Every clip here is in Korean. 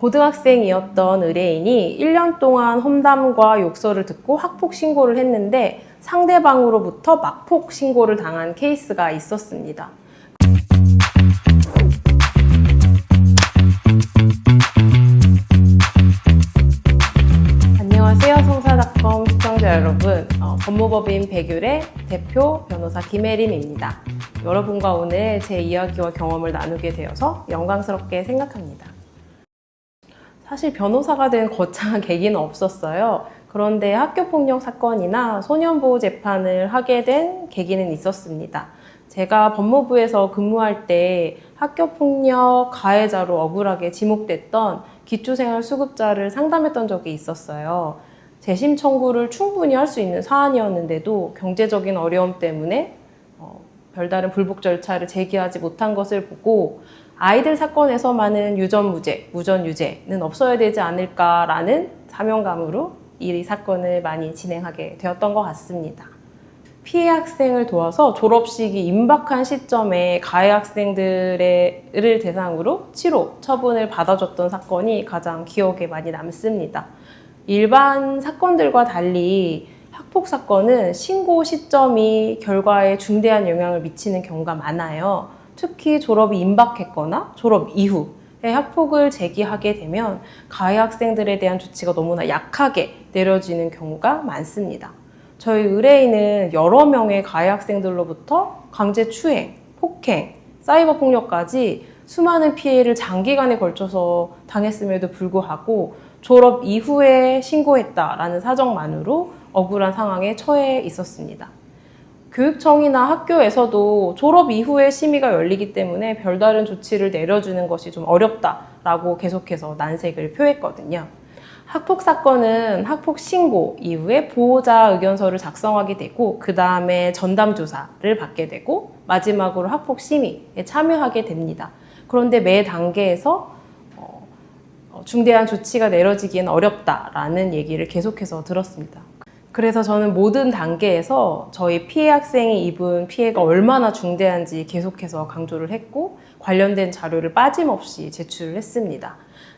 고등학생이었던 의뢰인이 1년 동안 험담과 욕설을 듣고 학폭 신고를 했는데 상대방으로부터 막폭 신고를 당한 케이스가 있었습니다. 안녕하세요, 성사닷컴 시청자 여러분. 법무법인 백율의 대표 변호사 김혜림입니다. 여러분과 오늘 제 이야기와 경험을 나누게 되어서 영광스럽게 생각합니다. 사실 변호사가 된 거창한 계기는 없었어요. 그런데 학교폭력 사건이나 소년보호 재판을 하게 된 계기는 있었습니다. 제가 법무부에서 근무할 때 학교폭력 가해자로 억울하게 지목됐던 기초생활수급자를 상담했던 적이 있었어요. 재심 청구를 충분히 할 수 있는 사안이었는데도 경제적인 어려움 때문에 별다른 불복 절차를 제기하지 못한 것을 보고 아이들 사건에서만은 유전무죄, 무전유죄는 없어야 되지 않을까라는 사명감으로 이 사건을 많이 진행하게 되었던 것 같습니다. 피해 학생을 도와서 졸업식이 임박한 시점에 가해 학생들을 대상으로 치료, 처분을 받아줬던 사건이 가장 기억에 많이 남습니다. 일반 사건들과 달리 학폭 사건은 신고 시점이 결과에 중대한 영향을 미치는 경우가 많아요. 특히 졸업이 임박했거나 졸업 이후에 학폭을 제기하게 되면 가해 학생들에 대한 조치가 너무나 약하게 내려지는 경우가 많습니다. 저희 의뢰인은 여러 명의 가해 학생들로부터 강제추행, 폭행, 사이버 폭력까지 수많은 피해를 장기간에 걸쳐서 당했음에도 불구하고 졸업 이후에 신고했다라는 사정만으로 억울한 상황에 처해 있었습니다. 교육청이나 학교에서도 졸업 이후에 심의가 열리기 때문에 별다른 조치를 내려주는 것이 좀 어렵다라고 계속해서 난색을 표했거든요. 학폭 사건은 학폭 신고 이후에 보호자 의견서를 작성하게 되고 그 다음에 전담 조사를 받게 되고 마지막으로 학폭 심의에 참여하게 됩니다. 그런데 매 단계에서 중대한 조치가 내려지기엔 어렵다라는 얘기를 계속해서 들었습니다. 그래서 저는 모든 단계에서 저희 피해 학생이 입은 피해가 얼마나 중대한지 계속해서 강조를 했고 관련된 자료를 빠짐없이 제출을 했습니다.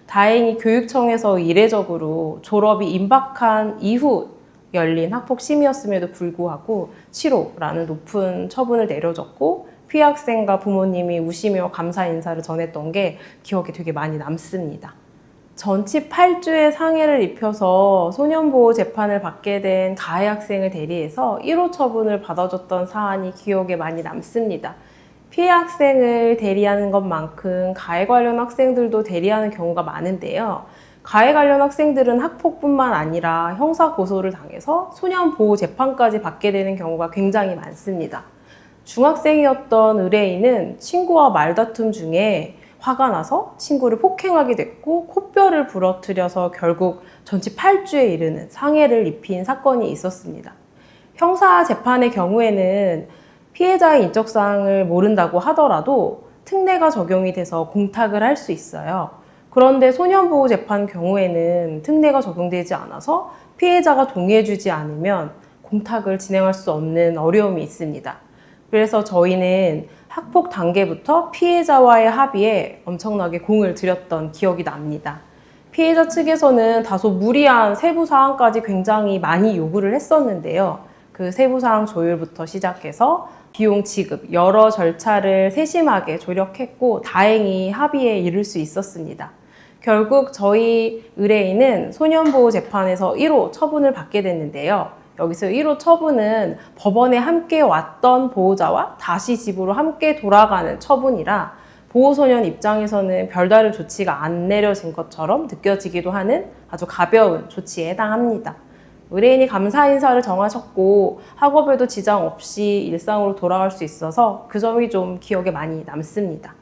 다행히 교육청에서 이례적으로 졸업이 임박한 이후 열린 학폭 심의였음에도 불구하고 7호라는 높은 처분을 내려줬고 피해 학생과 부모님이 우시며 감사 인사를 전했던 게 기억에 되게 많이 남습니다. 전치 8주의 상해를 입혀서 소년보호 재판을 받게 된 가해 학생을 대리해서 1호 처분을 받아줬던 사안이 기억에 많이 남습니다. 피해 학생을 대리하는 것만큼 가해 관련 학생들도 대리하는 경우가 많은데요. 가해 관련 학생들은 학폭뿐만 아니라 형사 고소를 당해서 소년보호 재판까지 받게 되는 경우가 굉장히 많습니다. 중학생이었던 의뢰인은 친구와 말다툼 중에 화가 나서 친구를 폭행하게 됐고 코뼈를 부러뜨려서 결국 전치 8주에 이르는 상해를 입힌 사건이 있었습니다. 형사 재판의 경우에는 피해자의 인적사항을 모른다고 하더라도 특례가 적용이 돼서 공탁을 할 수 있어요. 그런데 소년보호 재판 경우에는 특례가 적용되지 않아서 피해자가 동의해주지 않으면 공탁을 진행할 수 없는 어려움이 있습니다. 그래서 저희는 학폭 단계부터 피해자와의 합의에 엄청나게 공을 들였던 기억이 납니다. 피해자 측에서는 다소 무리한 세부사항까지 굉장히 많이 요구를 했었는데요. 그 세부사항 조율부터 시작해서 비용 지급, 여러 절차를 세심하게 조력했고 다행히 합의에 이를 수 있었습니다. 결국 저희 의뢰인은 소년보호 재판에서 1호 처분을 받게 됐는데요. 여기서 1호 처분은 법원에 함께 왔던 보호자와 다시 집으로 함께 돌아가는 처분이라 보호소년 입장에서는 별다른 조치가 안 내려진 것처럼 느껴지기도 하는 아주 가벼운 조치에 해당합니다. 의뢰인이 감사 인사를 정하셨고 학업에도 지장 없이 일상으로 돌아갈 수 있어서 그 점이 좀 기억에 많이 남습니다.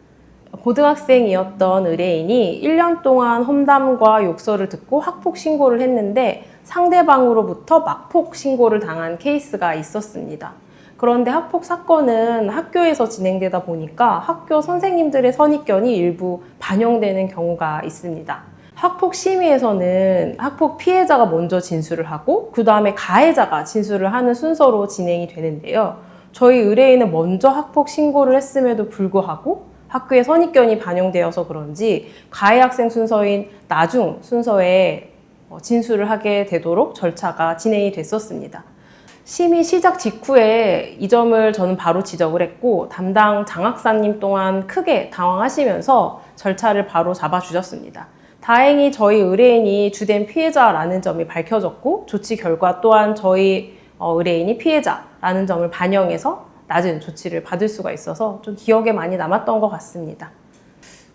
고등학생이었던 의뢰인이 1년 동안 험담과 욕설을 듣고 학폭 신고를 했는데 상대방으로부터 막폭 신고를 당한 케이스가 있었습니다. 그런데 학폭 사건은 학교에서 진행되다 보니까 학교 선생님들의 선입견이 일부 반영되는 경우가 있습니다. 학폭 심의에서는 학폭 피해자가 먼저 진술을 하고 그 다음에 가해자가 진술을 하는 순서로 진행이 되는데요. 저희 의뢰인은 먼저 학폭 신고를 했음에도 불구하고 학교에 선입견이 반영되어서 그런지 가해 학생 순서인 나중 순서에 진술을 하게 되도록 절차가 진행이 됐었습니다. 심의 시작 직후에 이 점을 저는 바로 지적을 했고 담당 장학사님 또한 크게 당황하시면서 절차를 바로 잡아주셨습니다. 다행히 저희 의뢰인이 주된 피해자라는 점이 밝혀졌고 조치 결과 또한 저희 의뢰인이 피해자라는 점을 반영해서 낮은 조치를 받을 수가 있어서 좀 기억에 많이 남았던 것 같습니다.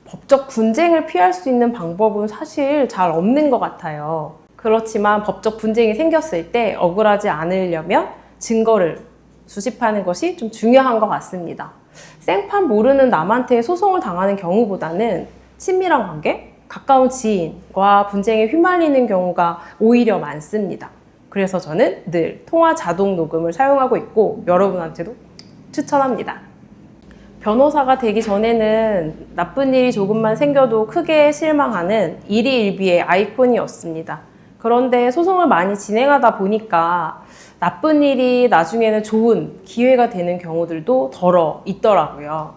법적 분쟁을 피할 수 있는 방법은 사실 잘 없는 것 같아요. 그렇지만 법적 분쟁이 생겼을 때 억울하지 않으려면 증거를 수집하는 것이 좀 중요한 것 같습니다. 생판 모르는 남한테 소송을 당하는 경우보다는 친밀한 관계, 가까운 지인과 분쟁에 휘말리는 경우가 오히려 많습니다. 그래서 저는 늘 통화 자동 녹음을 사용하고 있고 여러분한테도 추천합니다. 변호사가 되기 전에는 나쁜 일이 조금만 생겨도 크게 실망하는 일희일비의 아이콘이었습니다. 그런데 소송을 많이 진행하다 보니까 나쁜 일이 나중에는 좋은 기회가 되는 경우들도 덜어 있더라고요.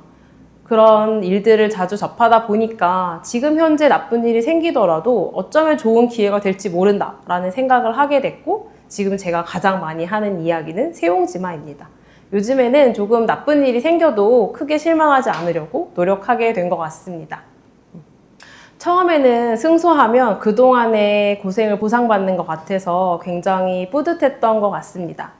그런 일들을 자주 접하다 보니까 지금 현재 나쁜 일이 생기더라도 어쩌면 좋은 기회가 될지 모른다라는 생각을 하게 됐고 지금 제가 가장 많이 하는 이야기는 세옹지마입니다. 요즘에는 조금 나쁜 일이 생겨도 크게 실망하지 않으려고 노력하게 된 것 같습니다. 처음에는 승소하면 그동안의 고생을 보상받는 것 같아서 굉장히 뿌듯했던 것 같습니다.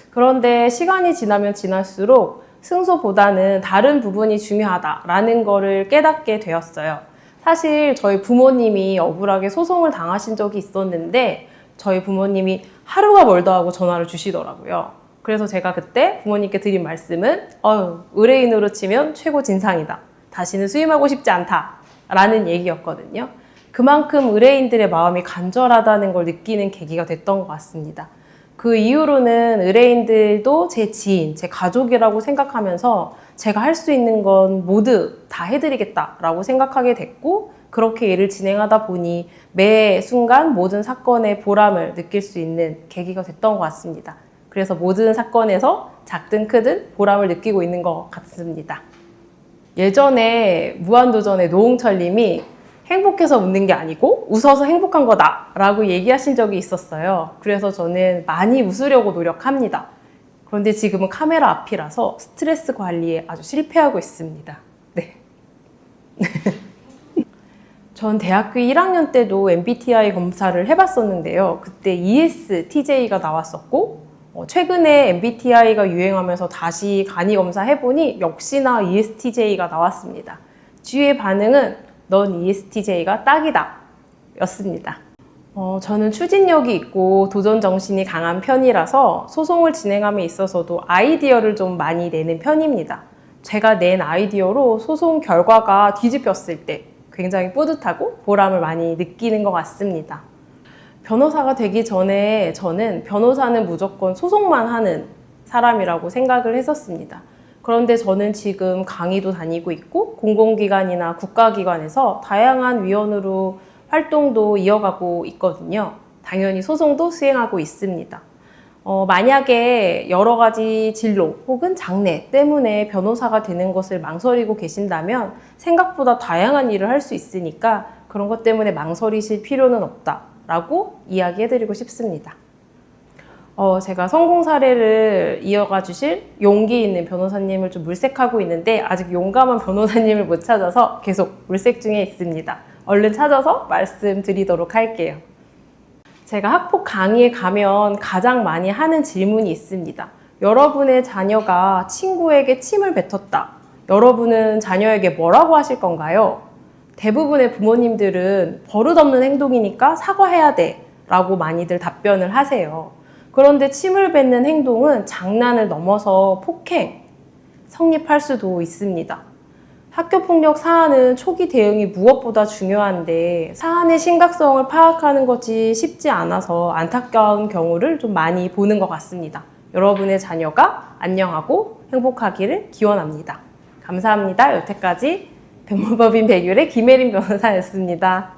그런데 시간이 지나면 지날수록 승소보다는 다른 부분이 중요하다라는 거를 깨닫게 되었어요. 사실 저희 부모님이 억울하게 소송을 당하신 적이 있었는데 저희 부모님이 하루가 멀다 하고 전화를 주시더라고요. 그래서 제가 그때 부모님께 드린 말씀은 의뢰인으로 치면 최고 진상이다. 다시는 수임하고 싶지 않다. 라는 얘기였거든요. 그만큼 의뢰인들의 마음이 간절하다는 걸 느끼는 계기가 됐던 것 같습니다. 그 이후로는 의뢰인들도 제 지인, 제 가족이라고 생각하면서 제가 할 수 있는 건 모두 다 해드리겠다라고 생각하게 됐고 그렇게 일을 진행하다 보니 매 순간 모든 사건의 보람을 느낄 수 있는 계기가 됐던 것 같습니다. 그래서 모든 사건에서 작든 크든 보람을 느끼고 있는 것 같습니다. 예전에 무한도전의 노홍철 님이 행복해서 웃는 게 아니고 웃어서 행복한 거다 라고 얘기하신 적이 있었어요. 그래서 저는 많이 웃으려고 노력합니다. 그런데 지금은 카메라 앞이라서 스트레스 관리에 아주 실패하고 있습니다. 네. 전 대학교 1학년 때도 MBTI 검사를 해봤었는데요. 그때 ESTJ가 나왔었고 최근에 MBTI가 유행하면서 다시 간이 검사해보니 역시나 ESTJ가 나왔습니다. 주위의 반응은 넌 ESTJ가 딱이다 였습니다. 저는 추진력이 있고 도전 정신이 강한 편이라서 소송을 진행함에 있어서도 아이디어를 좀 많이 내는 편입니다. 제가 낸 아이디어로 소송 결과가 뒤집혔을 때 굉장히 뿌듯하고 보람을 많이 느끼는 것 같습니다. 변호사가 되기 전에 저는 변호사는 무조건 소송만 하는 사람이라고 생각을 했었습니다. 그런데 저는 지금 강의도 다니고 있고 공공기관이나 국가기관에서 다양한 위원으로 활동도 이어가고 있거든요. 당연히 소송도 수행하고 있습니다. 만약에 여러 가지 진로 혹은 장래 때문에 변호사가 되는 것을 망설이고 계신다면 생각보다 다양한 일을 할 수 있으니까 그런 것 때문에 망설이실 필요는 없다라고 이야기해드리고 싶습니다. 제가 성공 사례를 이어가 주실 용기 있는 변호사님을 좀 물색하고 있는데 아직 용감한 변호사님을 못 찾아서 계속 물색 중에 있습니다. 얼른 찾아서 말씀드리도록 할게요. 제가 학폭 강의에 가면 가장 많이 하는 질문이 있습니다. 여러분의 자녀가 친구에게 침을 뱉었다. 여러분은 자녀에게 뭐라고 하실 건가요? 대부분의 부모님들은 버릇없는 행동이니까 사과해야 돼 라고 많이들 답변을 하세요. 그런데 침을 뱉는 행동은 장난을 넘어서 폭행, 성립할 수도 있습니다. 학교폭력 사안은 초기 대응이 무엇보다 중요한데 사안의 심각성을 파악하는 것이 쉽지 않아서 안타까운 경우를 좀 많이 보는 것 같습니다. 여러분의 자녀가 안녕하고 행복하기를 기원합니다. 감사합니다. 여태까지 변호법인 백율의 김혜린 변호사였습니다.